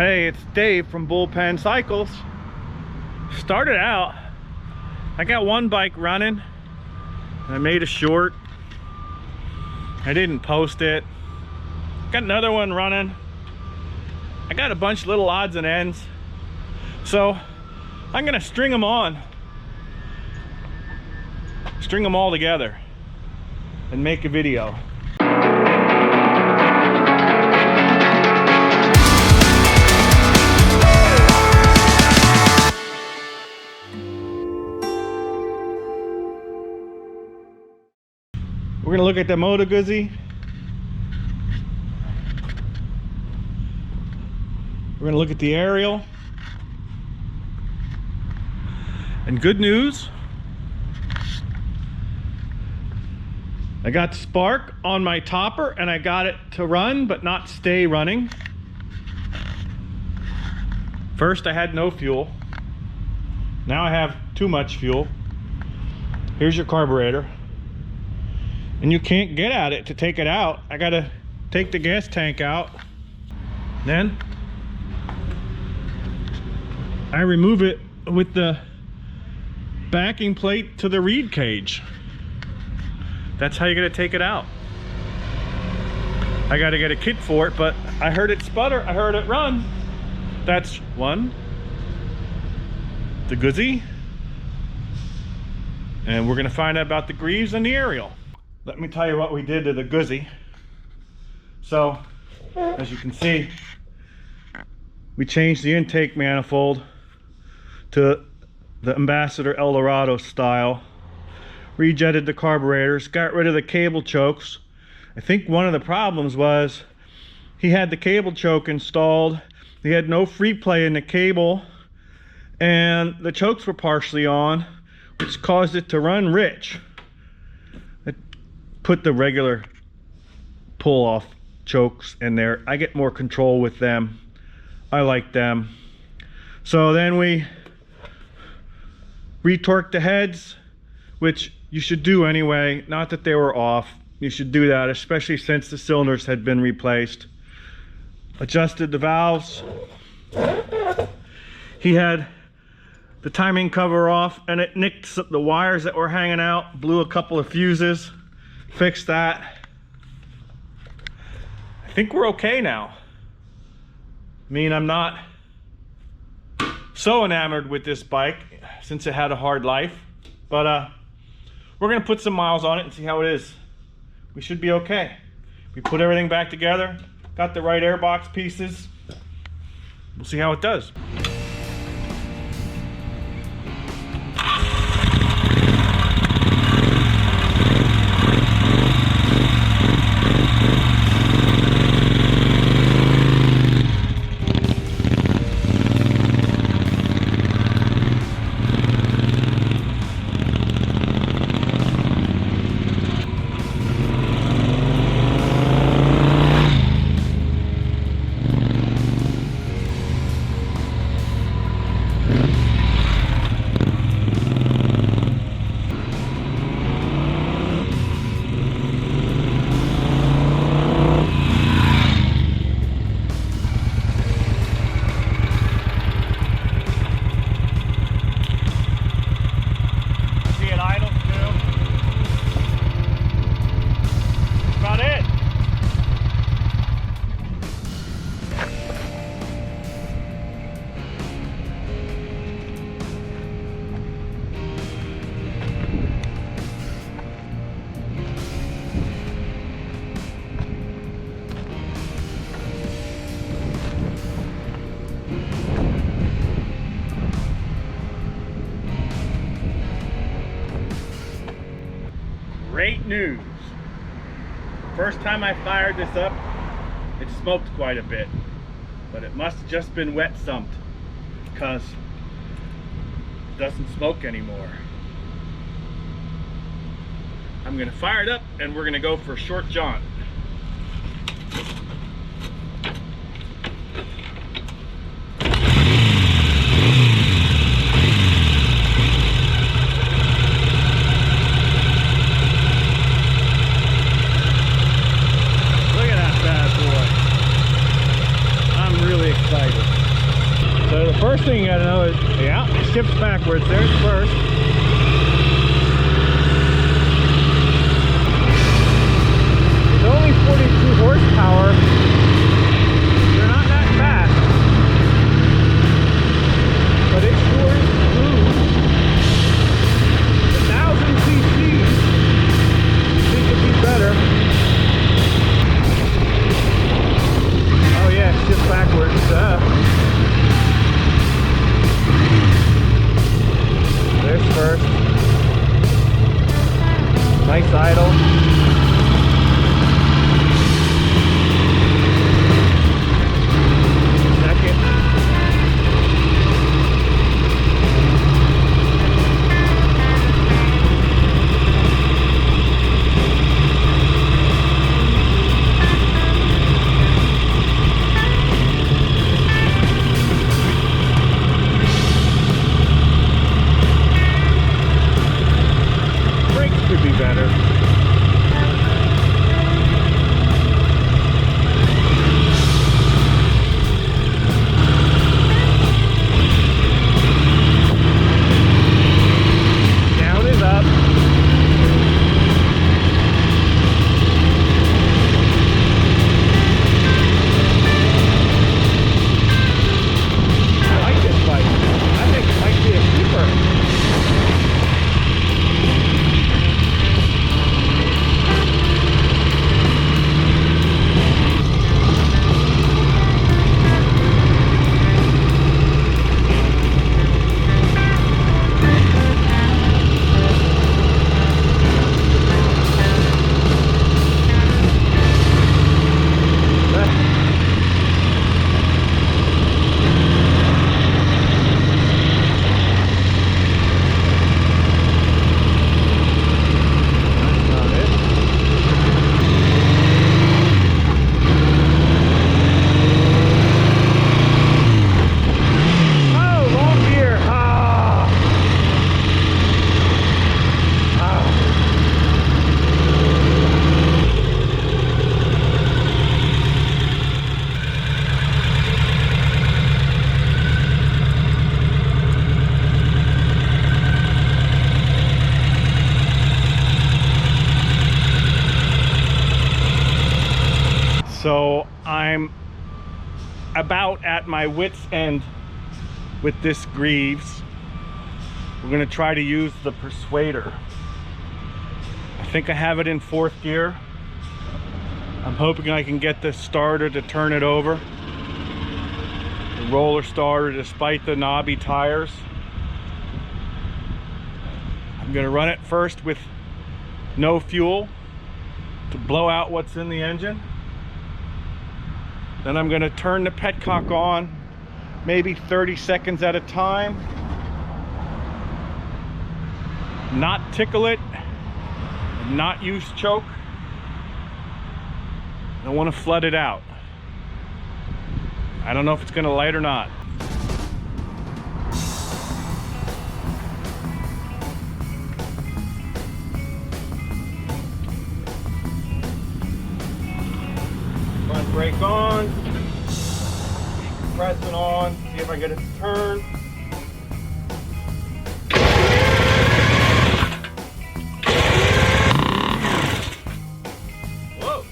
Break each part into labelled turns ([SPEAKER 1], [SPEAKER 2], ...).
[SPEAKER 1] Hey, it's Dave from Bullpen Cycles. Started out, I got one bike running. I made a short. I didn't post it. Got another one running. I got a bunch of little odds and ends. So I'm gonna string them on. String them all together and make a video. We're gonna look at the Moto Gzy. We're gonna look at the aerial. And good news, I got spark on my topper and I got it to run but not stay running. First I had no fuel. Now I have too much fuel. Here's your carburetor. And you can't get at it to take it out. I gotta take the gas tank out. Then I remove it with the backing plate to the reed cage. That's how you're gonna take it out. I gotta get a kit for it, but I heard it sputter, I heard it run. That's one. The Gzy. And we're gonna find out about the Greaves and the aerial. Let me tell you what we did to the Gzy. So, as you can see, we changed the intake manifold to the Ambassador Eldorado style. Rejetted the carburetors, got rid of the cable chokes. I think one of the problems was he had the cable choke installed. He had no free play in the cable, and the chokes were partially on, which caused it to run rich. Put the regular pull off chokes in there. I get more control with them. I like them. So then we retorqued the heads, which you should do anyway. Not that they were off. You should do that, especially since the cylinders had been replaced. Adjusted the valves. He had the timing cover off and it nicked the wires that were hanging out, blew a couple of fuses. Fixed that. I think we're okay now. I mean, I'm not so enamored with this bike since it had a hard life, but we're gonna put some miles on it and see how it is. We should be okay. We put everything back together, got the right airbox pieces. We'll see how it does. Great news. First time I fired this up, it smoked quite a bit, but it must have just been wet sumped because it doesn't smoke anymore. I'm gonna fire it up and we're gonna go for a short jaunt. excited. First thing you gotta know is, yeah, it shifts backwards. There's first. It's only 42 horsepower. They're not that fast. But it sure is smooth. 1,000 cc's. I think it'd be better. Oh yeah, it's just backwards. There's first. Nice idle. Second. Brakes could be better. Down is up. I like this bike. I think it might be a keeper. So I'm about at my wit's end with this Greaves. We're gonna try to use the Persuader. I think I have it in 4th gear. I'm hoping I can get the starter to turn it over. The roller starter, despite the knobby tires. I'm gonna run it first with no fuel to blow out what's in the engine. Then I'm going to turn the petcock on, maybe 30 seconds at a time. Not tickle it, not use choke. I don't want to flood it out. I don't know if it's going to light or not. Front brake on, pressing on, see if I get it to turn. Whoa!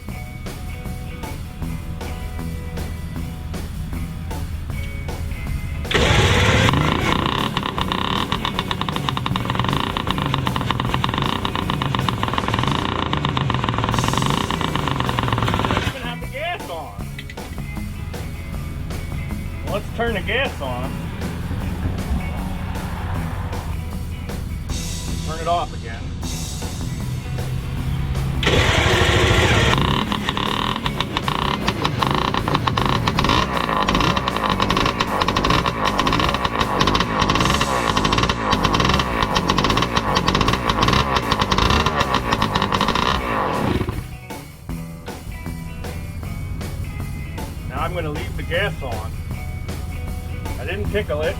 [SPEAKER 1] Let's turn the gas on. Turn it off again. Now I'm going to leave the gas on. I didn't tickle it.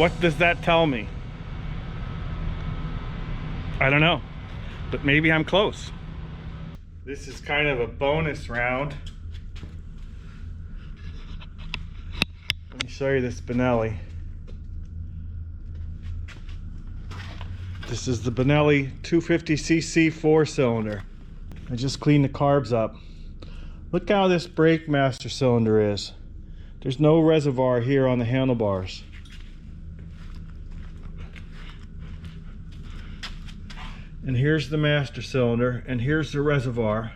[SPEAKER 1] What does that tell me? I don't know, but maybe I'm close. This is kind of a bonus round. Let me show you this Benelli. This is the Benelli 250cc 4-cylinder. I just cleaned the carbs up. Look how this brake master cylinder is. There's no reservoir here on the handlebars. And here's the master cylinder, and here's the reservoir.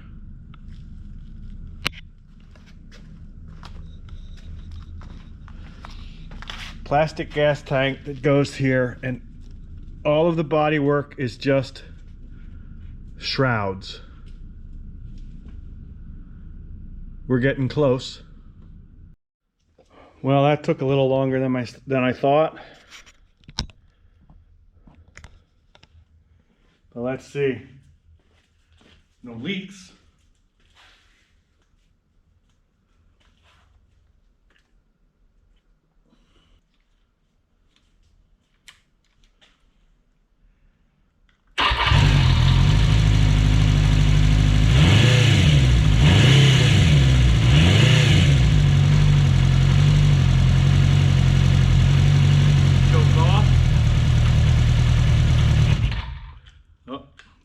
[SPEAKER 1] Plastic gas tank that goes here, and all of the body work is just shrouds. We're getting close. Well, that took a little longer than I thought. But let's see. No leaks.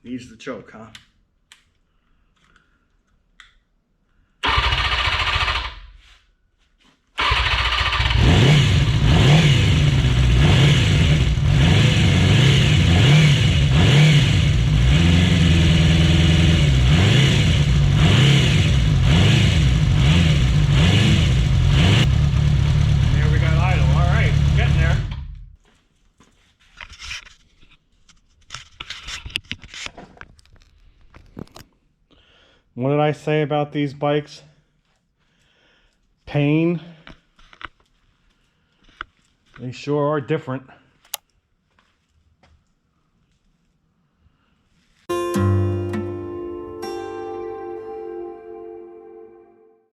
[SPEAKER 1] Needs the choke, huh? There we got idle. All right, getting there. What did I say about these bikes? Pain. They sure are different.